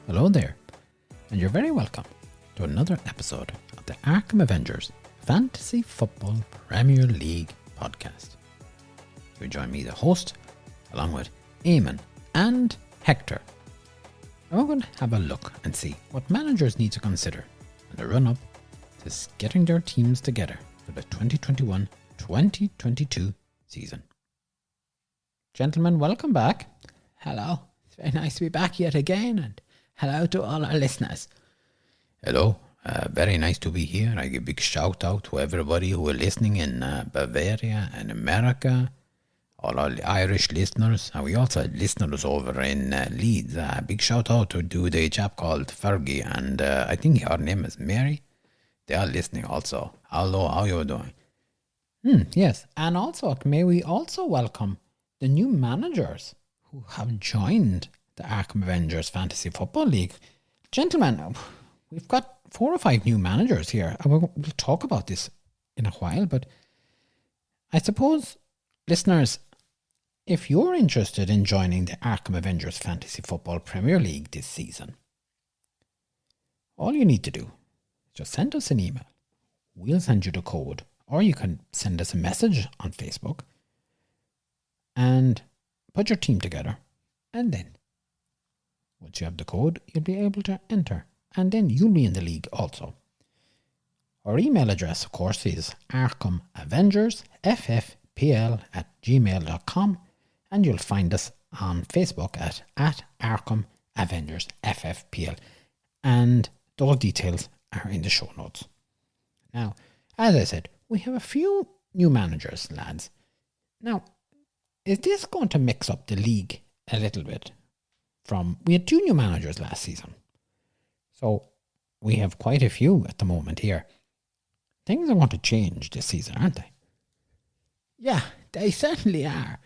Hello there, and you're very welcome to another episode of the Arkham Avengers Fantasy Football Premier League podcast. You join me, the host, along with Eamon and Hector. And we're going to have a look and see what managers need to consider in the run-up to getting their teams together for the 2021-2022 season. Gentlemen, welcome back. Hello. It's very nice to be back yet again, and hello to all our listeners. Hello. Very nice to be here. I give a big shout out to everybody who are listening in Bavaria and America, all our Irish listeners, and we also had listeners over in Leeds. Big shout out to the chap called Fergie, and I think her name is Mary. They are listening also. Hello, how you doing? Yes, and also may we also welcome the new managers who have joined the Arkham Avengers Fantasy Football League. Gentlemen, we've got 4 or 5 new managers here. We'll talk about this in a while, but I suppose, listeners, if you're interested in joining the Arkham Avengers Fantasy Football Premier League this season, all you need to do is just send us an email. We'll send you the code, or you can send us a message on Facebook and put your team together, and then once you have the code, you'll be able to enter, and then you'll be in the league also. Our email address, of course, is arkhamAvengersFFPL@gmail.com, and you'll find us on Facebook at Arkham Avengers FFPL, and those details are in the show notes. Now, as I said, we have a few new managers, lads. Now, is this going to mix up the league a little bit? We had 2 new managers last season, so we have quite a few at the moment here. Things are going to change this season, aren't they? Yeah, they certainly are.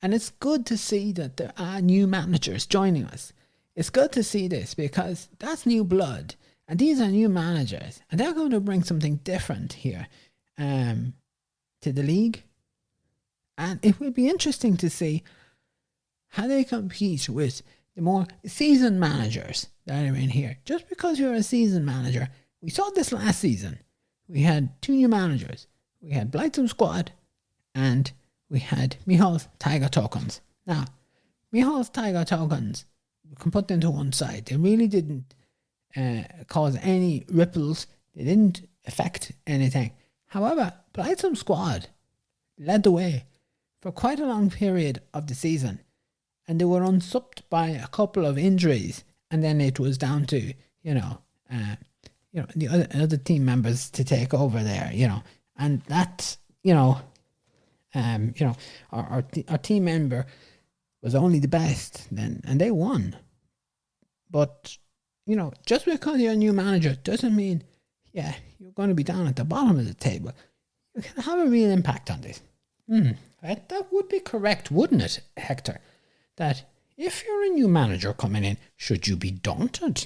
And it's good to see that there are new managers joining us. It's good to see this because that's new blood, and these are new managers, and they're going to bring something different here to the league. And it will be interesting to see how they compete with the more seasoned managers that are in here. Just because you're a seasoned manager, we saw this last season. We had 2 new managers. We had Blightsome Squad, and we had Mihal's Tiger Tokens. Now, Mihal's Tiger Tokens, we can put them to one side. They really didn't cause any ripples. They didn't affect anything. However, Blightsome Squad led the way for quite a long period of the season, and they were unsupped by a couple of injuries, and then it was down to the other team members to take over there, and that's our team member was only the best then, and they won. But just because you're a new manager doesn't mean you're going to be down at the bottom of the table. You can have a real impact on this. That would be correct, wouldn't it, Hector? That if you're a new manager coming in, should you be daunted?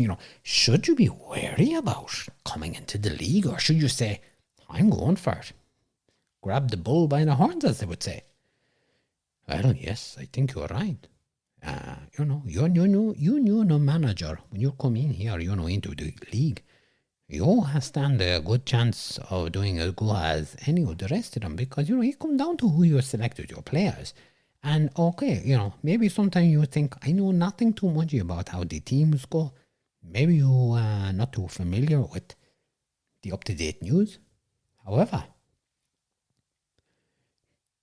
Should you be wary about coming into the league, or should you say, I'm going for it? Grab the bull by the horns, as they would say. Well, yes, I think you're right. You're no manager. When you come in here, into the league, you stand a good chance of doing as good as any of the rest of them, because it comes down to who you selected, your players. And okay, maybe sometimes you think, I know nothing too much about how the teams go. Maybe you are not too familiar with the up-to-date news. However,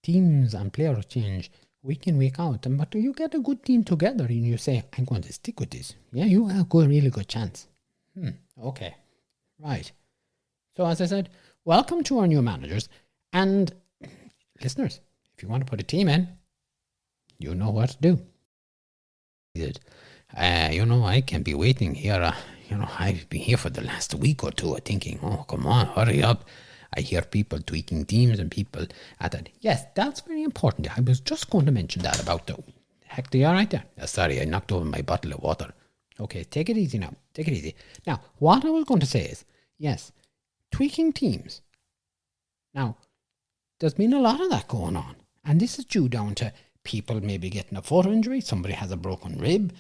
teams and players change week in, week out. But you get a good team together and you say, I'm going to stick with this. Yeah, you have a really good chance. Okay. Right. So as I said, welcome to our new managers. And listeners, if you want to put a team in, you know what to do. I can be waiting here. I've been here for the last week or two thinking, oh, come on, hurry up. I hear people tweaking teams and people at that. Yes, that's very important. I was just going to mention that about the Hector, you all right there? Sorry, I knocked over my bottle of water. Okay, take it easy now. Take it easy. Now, what I was going to say is, yes, tweaking teams. Now, there's been a lot of that going on. And this is due down to people maybe getting a foot injury. Somebody has a broken rib.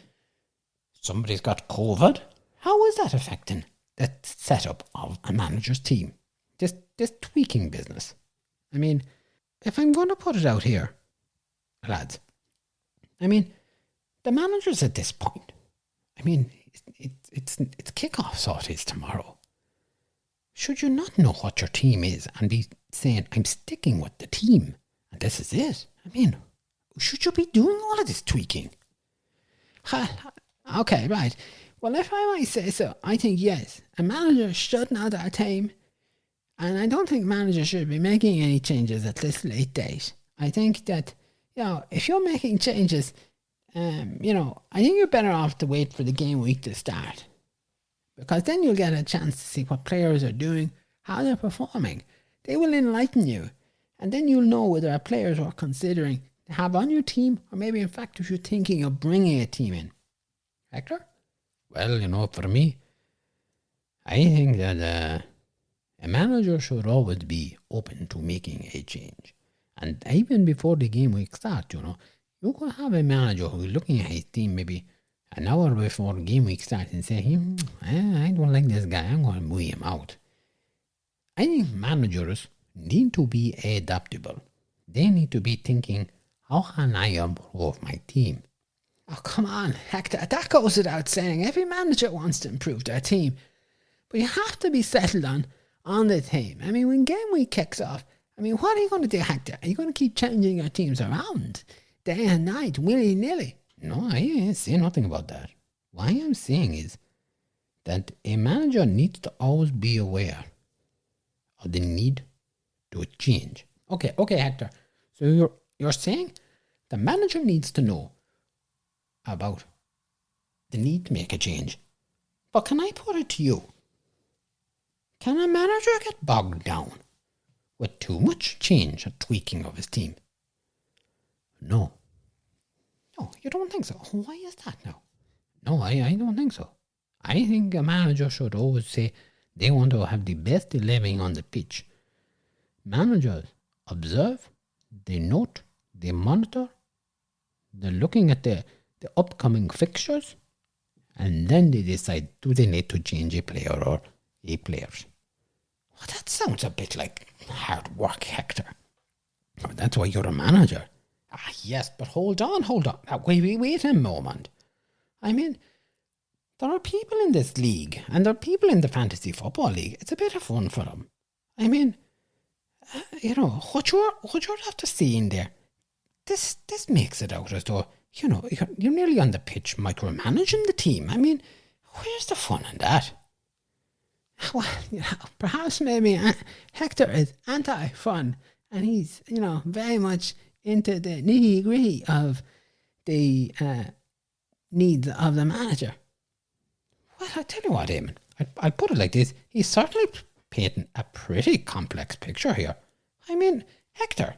somebody's got COVID. How is that affecting the setup of a manager's team? This tweaking business. I mean, if I'm going to put it out here, lads, I mean, the managers at this point, I mean, it's kickoff, so it is tomorrow. Should you not know what your team is and be saying, I'm sticking with the team and this is it? I mean, should you be doing all of this tweaking? Okay, right. Well, if I might say so, I think yes, a manager should know their team, and I don't think managers should be making any changes at this late date. I think that, if you're making changes, I think you're better off to wait for the game week to start, because then you'll get a chance to see what players are doing, how they're performing. They will enlighten you, and then you'll know whether a players are considering to have on your team, or maybe in fact if you're thinking of bringing a team in. Hector? Well, for me, I think that a manager should always be open to making a change. And even before the game week starts, you could have a manager who's looking at his team maybe an hour before the game week starts and say, I don't like this guy, I'm going to move him out. I think managers need to be adaptable. They need to be thinking, how can I improve my team? Oh, come on, Hector. That goes without saying. Every manager wants to improve their team. But you have to be settled on the team. I mean, when game week kicks off, what are you going to do, Hector? Are you going to keep changing your teams around day and night, willy-nilly? No, I ain't saying nothing about that. What I am saying is that a manager needs to always be aware of the need to change. Okay, Hector. So you're saying the manager needs to know about the need to make a change. But can I put it to you? Can a manager get bogged down with too much change and tweaking of his team? No. No, you don't think so? Why is that now? No, I don't think so. I think a manager should always say they want to have the best 11 on the pitch. Managers observe, they note, they monitor, they're looking at the upcoming fixtures, and then they decide, do they need to change a player or a players? Well, that sounds a bit like hard work, Hector. Oh, that's why you're a manager. Yes, but hold on. Wait a moment. I mean, there are people in this league, and there are people in the fantasy football league. It's a bit of fun for them. I mean, what you're after seeing there, this makes it out as though, you're nearly on the pitch micromanaging the team. I mean, where's the fun in that? Well, perhaps maybe Hector is anti-fun, and he's, very much into the nitty-gritty of the needs of the manager. Well, I tell you what, Eamon, I'll put it like this. He's certainly painting a pretty complex picture here. I mean, Hector,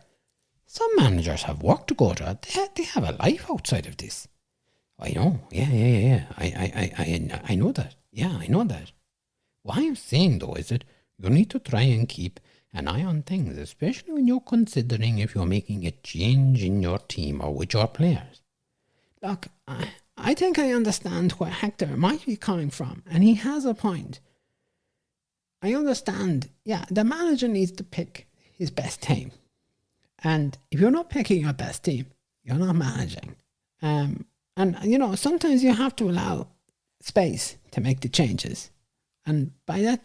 some managers have work to go to. They have a life outside of this. I know. Yeah. I know that. Yeah, I know that. What I'm saying, though, is that you need to try and keep an eye on things, especially when you're considering if you're making a change in your team or with your players. Look, I think I understand where Hector might be coming from, and he has a point. I understand, the manager needs to pick his best team. And if you're not picking your best team, you're not managing. And, sometimes you have to allow space to make the changes. And by that,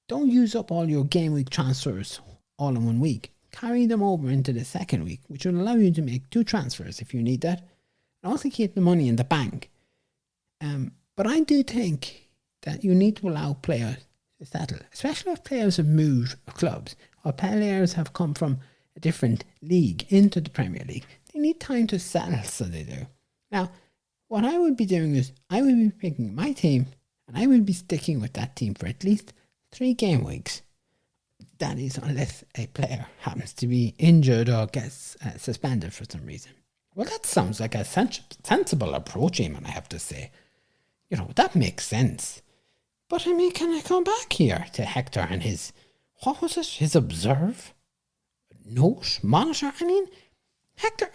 don't use up all your game week transfers all in 1 week. Carry them over into the second week, which will allow you to make 2 transfers if you need that. And also keep the money in the bank. But I do think that you need to allow players to settle, especially if players have moved clubs or players have come from a different league into the Premier League. They need time to settle, so they do. Now, what I would be doing is I would be picking my team and I would be sticking with that team for at least 3 game weeks. That is, unless a player happens to be injured or gets suspended for some reason. Well, that sounds like a sensible approach, Eamon, I have to say. That makes sense. But, can I come back here to Hector and his, what was it, his observe? Note? Monitor? Hector,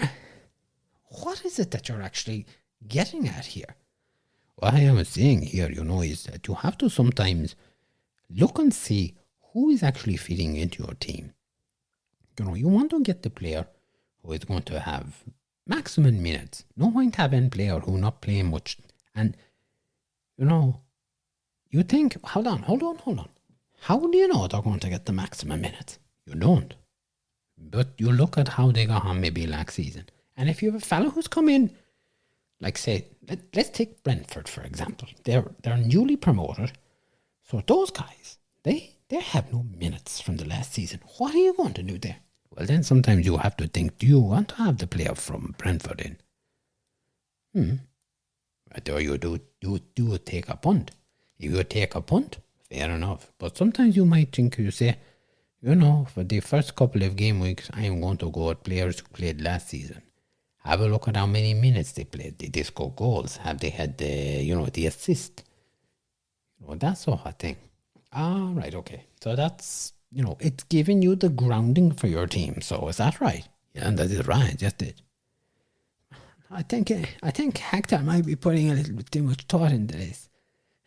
what is it that you're actually getting at here? what I am saying here, is that you have to sometimes look and see who is actually fitting into your team. You want to get the player who is going to have maximum minutes. No point having a player who not playing much. And, you think, hold on. How do you know they're going to get the maximum minutes? You don't. But you look at how they got on maybe last season. And if you have a fellow who's come in, like say, let's take Brentford, for example. They're newly promoted. So those guys, they have no minutes from the last season. What are you going to do there? Well, then sometimes you have to think, do you want to have the player from Brentford in? Or you do take a punt. If you take a punt, fair enough. But sometimes you might think, you say, for the first couple of game weeks, I'm going to go at players who played last season. Have a look at how many minutes they played. Did they score goals? Have they had the assist? That sort of thing. Ah, right, okay. So that's, it's giving you the grounding for your team. So is that right? Yeah, that is right. Just it. I think Hector might be putting a little bit too much thought into this.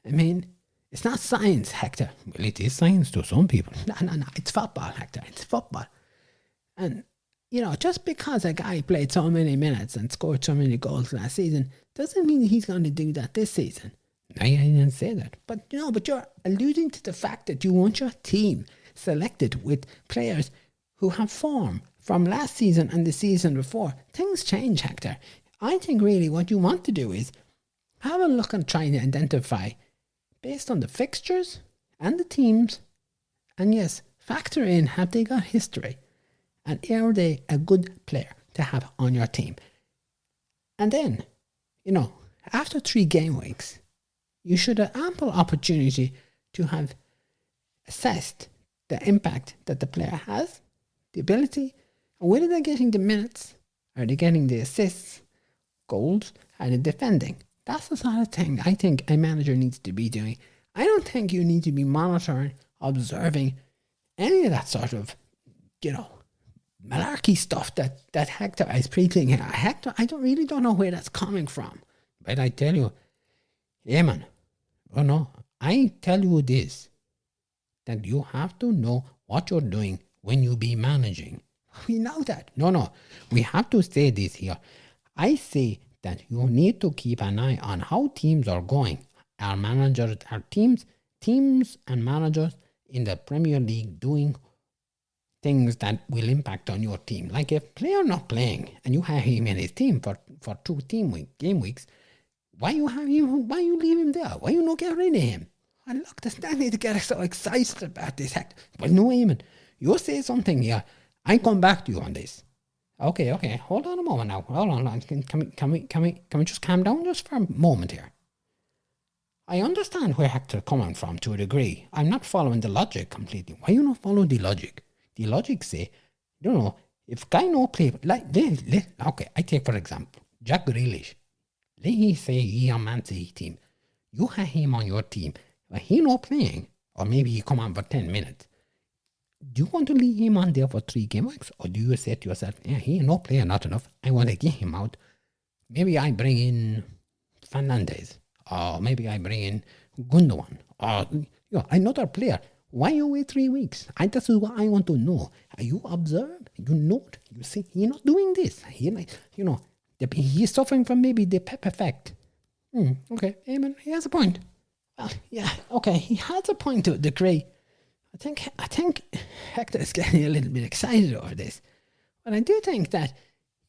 I mean, it's not science, Hector. Well, it is science to some people. No. It's football, Hector. It's football. And, just because a guy played so many minutes and scored so many goals last season doesn't mean he's going to do that this season. I didn't say that. But, but you're alluding to the fact that you want your team selected with players who have form from last season and the season before. Things change, Hector. I think really what you want to do is have a look and try to identify based on the fixtures and the teams, and yes, factor in, have they got history? And are they a good player to have on your team? And then, after 3 game weeks, you should have ample opportunity to have assessed the impact that the player has, the ability, and whether they're getting the minutes, are they getting the assists, goals, are they defending? That's the sort of thing I think a manager needs to be doing. I don't think you need to be monitoring, observing any of that sort of, malarkey stuff that Hector is preaching here. Hector, I don't know where that's coming from. But I tell you, Eamon, I tell you this, that you have to know what you're doing when you be managing. We know that. No, we have to say this here. I say that you need to keep an eye on how teams are going. Our managers, our teams and managers in the Premier League doing things that will impact on your team. Like if player not playing and you have him in his team for 2 game weeks, why you leave him there? Why you not get rid of him? And look, there's no need to get so excited about this. Well, no, Eamon, you say something here. I come back to you on this. Okay. Hold on a moment now. Hold on. Can we just calm down just for a moment here? I understand where Hector's coming from to a degree. I'm not following the logic completely. Why you not follow the logic? The logic say, if guy no play, okay, I take for example, Jack Grealish. Let he say he on Man City team. You have him on your team, but he not playing, or maybe he come on for 10 minutes. Do you want to leave him on there for 3 game weeks? Or do you say to yourself, he not playing not enough, I want to get him out. Maybe I bring in Fernandez, or maybe I bring in Gundogan, or another player. Why you wait 3 weeks? That's what I want to know. You observe, you note, you see, he's not doing this. He's suffering from maybe the pep effect. Okay, Eamon, he has a point. Well, yeah, okay, he has a point to a degree. I think Hector is getting a little bit excited over this. But I do think that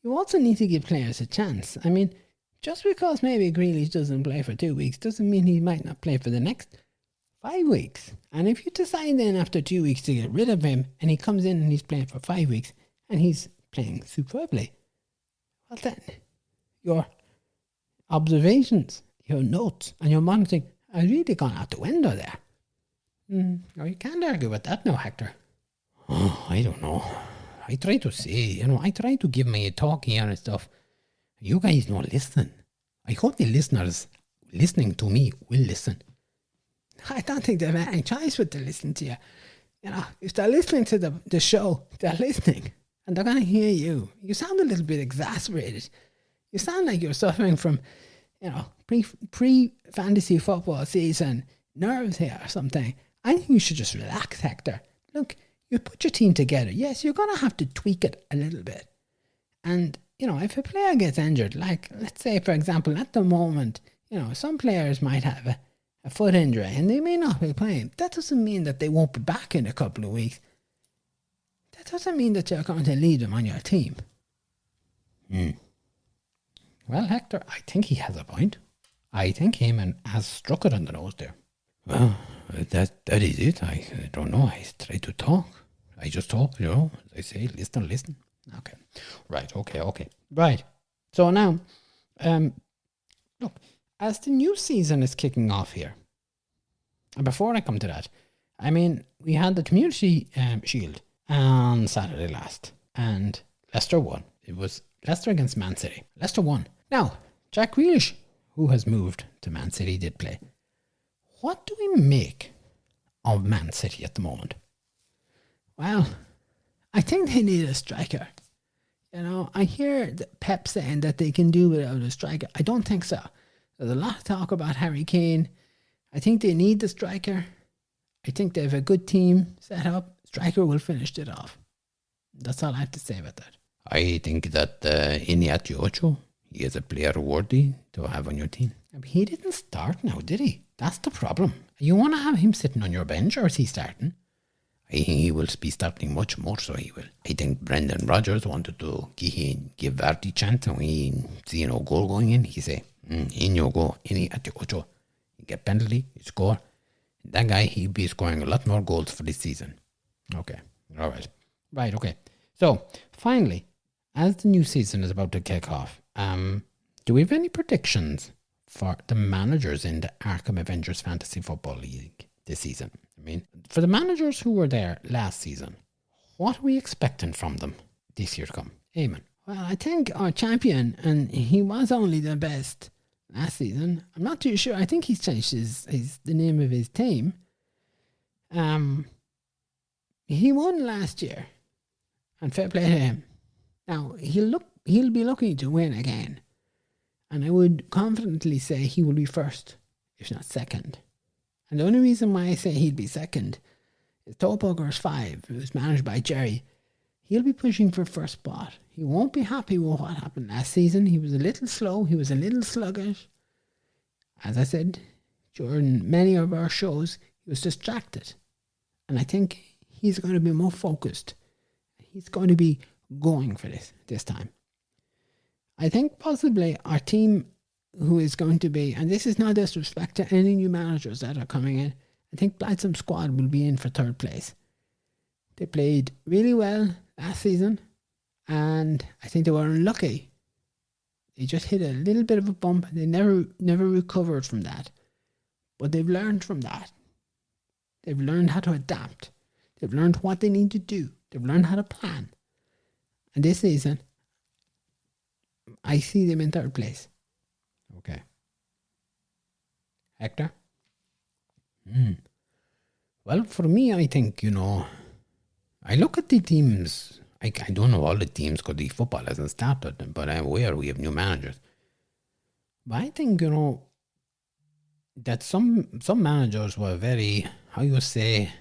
you also need to give players a chance. I mean, just because maybe Grealish doesn't play for 2 weeks doesn't mean he might not play for the next 5 weeks. And if you decide then after 2 weeks to get rid of him and he comes in and he's playing for 5 weeks and he's playing superbly, well then your observations, your notes and your monitoring are really gone out the window there. Or you can't argue with that now, Hector. Oh, I don't know. I try to say, I try to give my talk here and stuff. You guys don't listen. I hope the listeners listening to me will listen. I don't think they have any choice but to listen to you. If they're listening to the show, they're listening. And they're going to hear you. You sound a little bit exasperated. You sound like you're suffering from, pre fantasy football season nerves here or something. I think you should just relax, Hector. Look, you put your team together. Yes, you're going to have to tweak it a little bit. And, if a player gets injured, like, let's say, for example, at the moment, some players might have a foot injury and they may not be playing. That doesn't mean that they won't be back in a couple of weeks. That doesn't mean that you're going to leave them on your team. Well, Hector, I think he has a point. I think Eamon has struck it on the nose there. Well, that is it. I don't know. I try to talk. I just talk, as I say, listen. Okay. Right, okay. Right. So now, look, as the new season is kicking off here, and before I come to that, we had the Community Shield on Saturday last, and Leicester won. It was Leicester against Man City. Leicester won. Now, Jack Grealish, who has moved to Man City, did play. What do we make of Man City at the moment? Well, I think they need a striker. I hear Pep saying that they can do without a striker. I don't think so. There's a lot of talk about Harry Kane. I think they need the striker. I think they have a good team set up. Striker will finish it off. That's all I have to say about that. I think that Iñaki Ocho, he is a player worthy to have on your team. He didn't start now, did he? That's the problem. You want to have him sitting on your bench, or is he starting? I think he will be starting much more, so he will. I think Brendan Rodgers wanted to give Vardy a chance, and when he see goal going in, he say, in you go, Iñaki Ocho. You get penalty, you score. That guy, he'll be scoring a lot more goals for this season. Okay, all right. Right, okay. So, finally, as the new season is about to kick off, do we have any predictions for the managers in the Arkham Avengers Fantasy Football League this season? For the managers who were there last season, what are we expecting from them this year to come? Eamon? Well, I think our champion, and he was only the best last season. I'm not too sure. I think he's changed the name of his team. He won last year, and fair play to him. Now, he'll be looking to win again, and I would confidently say he will be first, if not second. And the only reason why I say he'll be second is Topogers 5, who was managed by Jerry. He'll be pushing for first spot. He won't be happy with what happened last season. He was a little slow. He was a little sluggish. As I said, during many of our shows, he was distracted. And I think he's going to be more focused. He's going to be going for this time. I think possibly our team, who is going to be, and this is no disrespect to any new managers that are coming in, I think Blightsome Squad will be in for third place. They played really well last season, and I think they were unlucky. They just hit a little bit of a bump. They never recovered from that. But they've learned from that. They've learned how to adapt. They've learned what they need to do. They've learned how to plan. And this season, I see them in third place. Okay. Hector? Well, for me, I think, I look at the teams. I don't know all the teams because the football hasn't started, but I'm aware we have new managers. But I think, that some managers were very, how you say,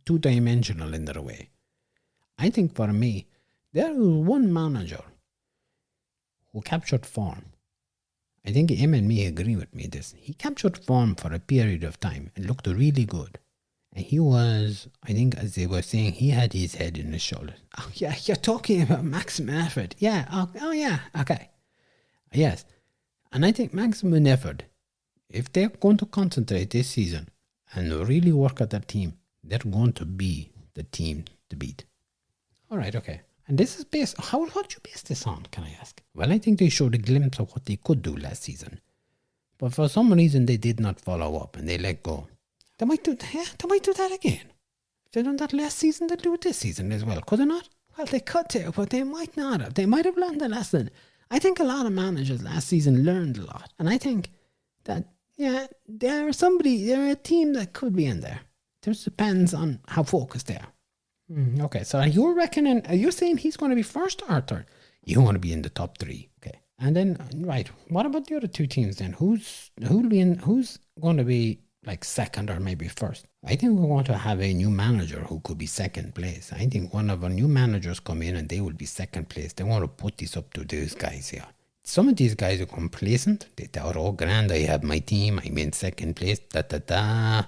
two-dimensional in their way. I think for me, there was one manager who captured form. I think him and me agree with me this. He captured form for a period of time and looked really good. And he was, I think as they were saying, he had his head in his shoulders. Oh yeah, you're talking about maximum effort. Yeah, oh yeah, okay. Yes. And I think maximum effort, if they're going to concentrate this season and really work at their team, they're going to be the team to beat. All right, okay. And this is based, what do you base this on, can I ask? Well, I think they showed a glimpse of what they could do last season. But for some reason, they did not follow up and they let go. They might do that again. If they done that last season, they'll do it this season as well. Could they not? Well, they could do, but they might not have. They might have learned a lesson. I think a lot of managers last season learned a lot. And I think that, they're a team that could be in there. It just depends on how focused they are. Okay, so are you saying he's going to be first or third? You want to be in the top three. Okay, And then, right, what about the other two teams then? Who's going to be like second or maybe first? I think we want to have a new manager who could be second place. I think one of our new managers come in and they will be second place. They want to put this up to those guys here. Some of these guys are complacent. They thought, oh, grand, I have my team. I'm in second place. Da.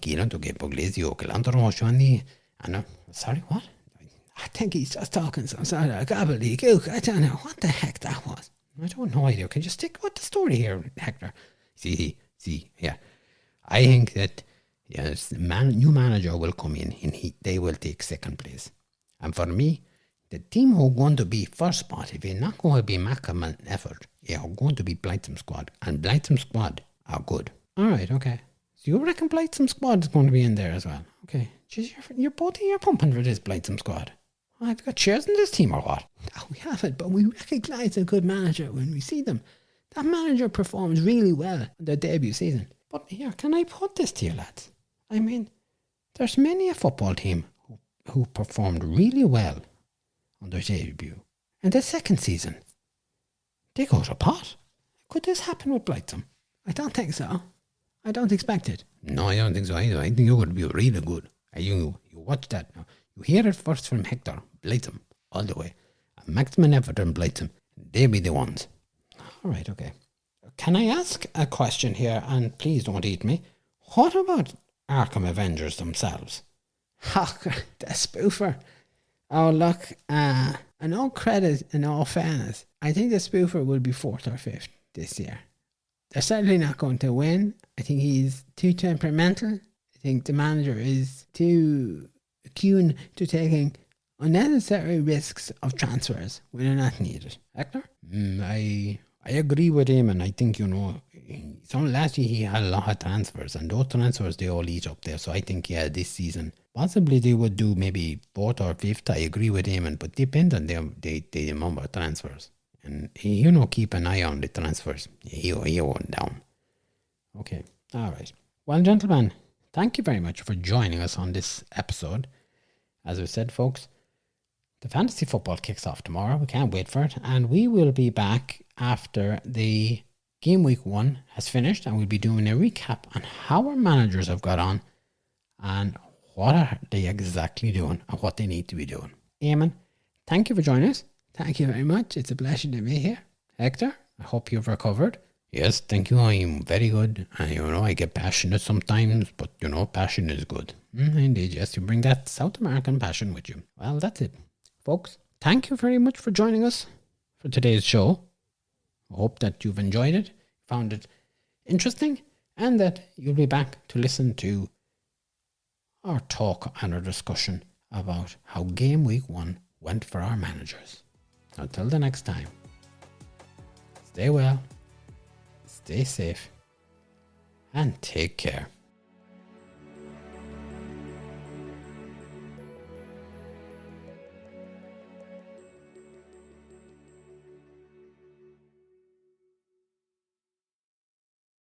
Kieran to get Puglisi, Okalantaro, Shwani. And sorry, what? I think he's just talking some sort of gobbledygook. I don't know what the heck that was. I don't know idea. Can you stick with the story here, Hector? See, yeah. I think that yes, new manager will come in and they will take second place. And for me, the team who are going to be first spot, if you're not going to be Mackham and Effort, you're going to be Blightsome Squad. And Blightsome Squad are good. Alright, okay. So you reckon Blightsome Squad is going to be in there as well? Okay. Jeez, you're pumping for this Blightsome Squad. Have you got shares in this team or what? No, we haven't, but we recognise a good manager when we see them. That manager performs really well in their debut season. But here, can I put this to you, lads? I mean, there's many a football team who performed really well on their debut. And the second season, they go to pot. Could this happen with Blightsome? I don't think so. I don't expect it. No, I don't think so either. I think you're going to be really good. You watch that now. You hear it first from Hector, Blightsome, all the way. And Maxim and Everton and Blightsome, they'll be the ones. All right, okay. Can I ask a question here, and please don't eat me? What about Arkham Avengers themselves? The spoofer. Oh, look, in all credit, in all fairness, I think the spoofer will be 4th or 5th this year. They're certainly not going to win. I think he's too temperamental. I think the manager is too keen to taking unnecessary risks of transfers when they're not needed. Hector? I agree with him, and I think, last year he had a lot of transfers, and those transfers, they all eat up there. So I think, this season, possibly they would do maybe 4th or 5th. I agree with him, but depends on the number of transfers. And, keep an eye on the transfers. He went down. Okay, all right. Well, gentlemen, thank you very much for joining us on this episode. As we said, folks, the fantasy football kicks off tomorrow. We can't wait for it. And we will be back after the game week 1 has finished, and we'll be doing a recap on how our managers have got on and what are they exactly doing and what they need to be doing. Eamon, thank you for joining us. Thank you very much. It's a pleasure to be here. Hector, I hope you've recovered. Yes, thank you. I'm very good. I get passionate sometimes, but, passion is good. Indeed, yes, you bring that South American passion with you. Well, that's it. Folks, thank you very much for joining us for today's show. I hope that you've enjoyed it, found it interesting, and that you'll be back to listen to our talk and our discussion about how game week 1 went for our managers. Until the next time, stay well, stay safe, and take care.